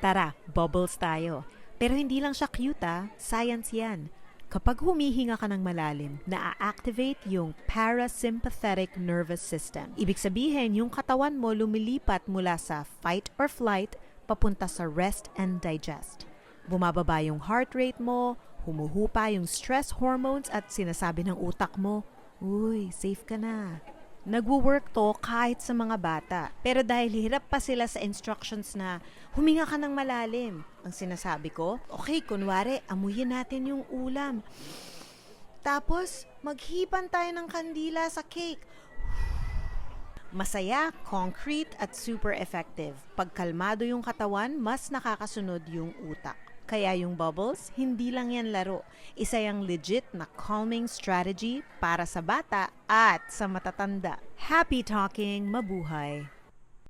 Tara, bubbles tayo. Pero hindi lang siya cute science yan. Kapag humihinga ka ng malalim, na-activate yung parasympathetic nervous system. Ibig sabihin, yung katawan mo lumilipat mula sa fight or flight papunta sa rest and digest. Bumababa yung heart rate mo, humuhupa yung stress hormones at sinasabi ng utak mo, uy, safe ka na. Nagwo-work to kahit sa mga bata. Pero dahil hirap pa sila sa instructions na huminga ka ng malalim, ang sinasabi ko, okay, kunwari, amuyin natin yung ulam. Tapos, maghipan tayo ng kandila sa cake. Masaya, concrete at super effective. Pag kalmado yung katawan, mas nakakasunod yung utak. Kaya yung bubbles, hindi lang yan laro. Isa yung legit na calming strategy para sa bata at sa matatanda. Happy talking, mabuhay!